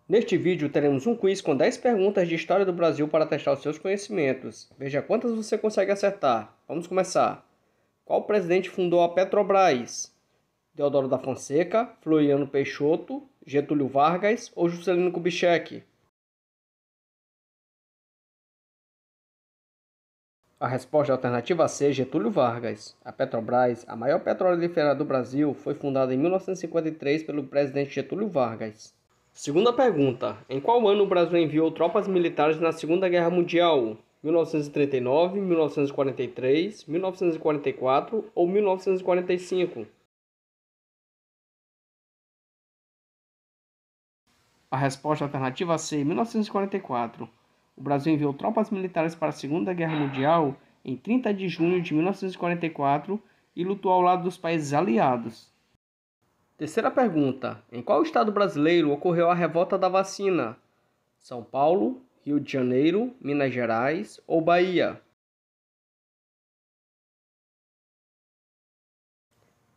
Neste vídeo teremos um quiz com 10 perguntas de história do Brasil para testar os seus conhecimentos. Veja quantas você consegue acertar. Vamos começar. Qual presidente fundou a Petrobras? Deodoro da Fonseca, Floriano Peixoto, Getúlio Vargas ou Juscelino Kubitschek? A resposta alternativa C, Getúlio Vargas. A Petrobras, a maior petrolífera do Brasil, foi fundada em 1953 pelo presidente Getúlio Vargas. Segunda pergunta. Em qual ano o Brasil enviou tropas militares na Segunda Guerra Mundial? 1939, 1943, 1944 ou 1945? A resposta alternativa C, 1944. O Brasil enviou tropas militares para a Segunda Guerra Mundial em 30 de junho de 1944 e lutou ao lado dos países aliados. Terceira pergunta. Em qual estado brasileiro ocorreu a revolta da vacina? São Paulo, Rio de Janeiro, Minas Gerais ou Bahia?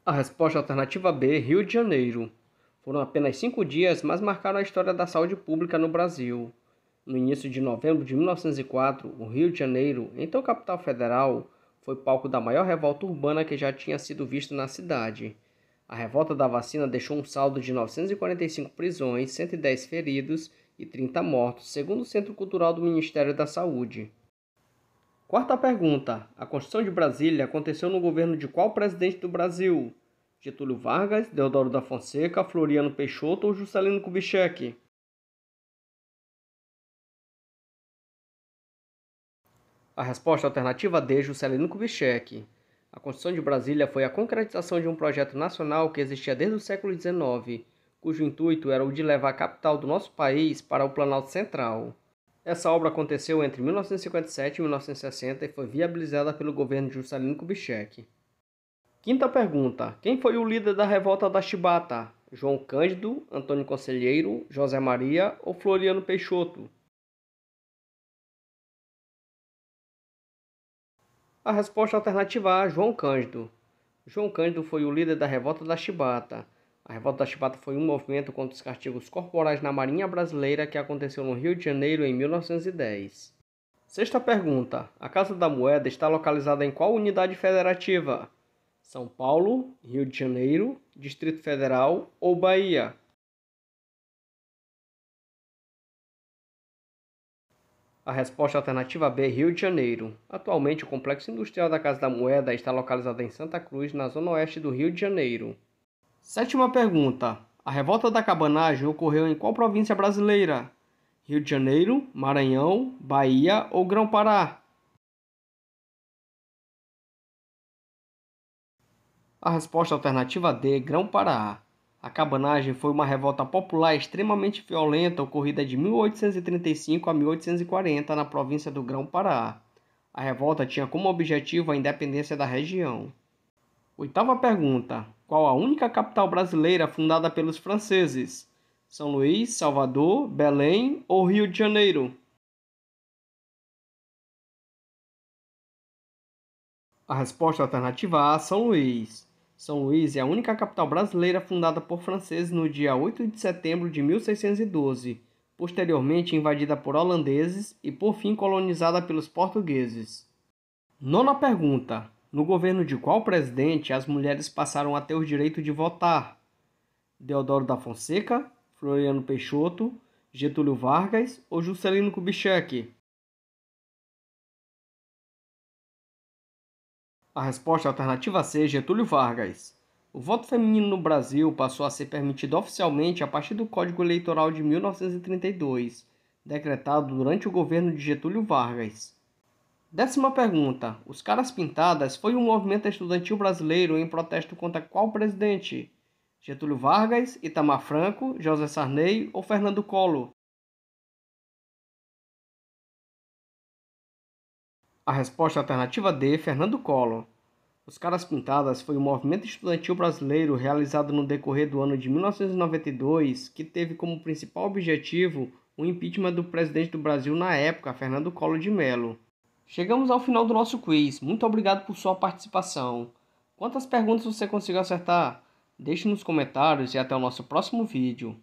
A resposta alternativa B, Rio de Janeiro. Foram apenas 5 dias, mas marcaram a história da saúde pública no Brasil. No início de novembro de 1904, o Rio de Janeiro, então capital federal, foi palco da maior revolta urbana que já tinha sido vista na cidade. A revolta da vacina deixou um saldo de 945 prisões, 110 feridos e 30 mortos, segundo o Centro Cultural do Ministério da Saúde. Quarta pergunta. A Constituição de Brasília aconteceu no governo de qual presidente do Brasil? Getúlio Vargas, Deodoro da Fonseca, Floriano Peixoto ou Juscelino Kubitschek? A resposta alternativa D, Juscelino Kubitschek. A Constituição de Brasília foi a concretização de um projeto nacional que existia desde o século XIX, cujo intuito era o de levar a capital do nosso país para o Planalto Central. Essa obra aconteceu entre 1957 e 1960 e foi viabilizada pelo governo de Juscelino Kubitschek. Quinta pergunta. Quem foi o líder da revolta da Chibata? João Cândido, Antônio Conselheiro, José Maria ou Floriano Peixoto? A resposta alternativa A, João Cândido. João Cândido foi o líder da Revolta da Chibata. A Revolta da Chibata foi um movimento contra os castigos corporais na Marinha Brasileira que aconteceu no Rio de Janeiro em 1910. Sexta pergunta. A Casa da Moeda está localizada em qual unidade federativa? São Paulo, Rio de Janeiro, Distrito Federal ou Bahia? A resposta alternativa B, Rio de Janeiro. Atualmente, o complexo industrial da Casa da Moeda está localizado em Santa Cruz, na zona oeste do Rio de Janeiro. Sétima pergunta. A revolta da cabanagem ocorreu em qual província brasileira? Rio de Janeiro, Maranhão, Bahia ou Grão-Pará? A resposta alternativa D, Grão-Pará. A cabanagem foi uma revolta popular extremamente violenta ocorrida de 1835 a 1840 na província do Grão-Pará. A revolta tinha como objetivo a independência da região. Oitava pergunta. Qual a única capital brasileira fundada pelos franceses? São Luís, Salvador, Belém ou Rio de Janeiro? A resposta alternativa A, São Luís. São Luís é a única capital brasileira fundada por franceses no dia 8 de setembro de 1612, posteriormente invadida por holandeses e por fim colonizada pelos portugueses. Nona pergunta. No governo de qual presidente as mulheres passaram a ter o direito de votar? Deodoro da Fonseca, Floriano Peixoto, Getúlio Vargas ou Juscelino Kubitschek? A resposta alternativa C, Getúlio Vargas. O voto feminino no Brasil passou a ser permitido oficialmente a partir do Código Eleitoral de 1932, decretado durante o governo de Getúlio Vargas. Décima pergunta. Os Caras Pintadas foi um movimento estudantil brasileiro em protesto contra qual presidente? Getúlio Vargas, Itamar Franco, José Sarney ou Fernando Collor? A resposta alternativa D, Fernando Collor. Os Caras Pintadas foi um movimento estudantil brasileiro realizado no decorrer do ano de 1992 que teve como principal objetivo o impeachment do presidente do Brasil na época, Fernando Collor de Mello. Chegamos ao final do nosso quiz. Muito obrigado por sua participação. Quantas perguntas você conseguiu acertar? Deixe nos comentários e até o nosso próximo vídeo.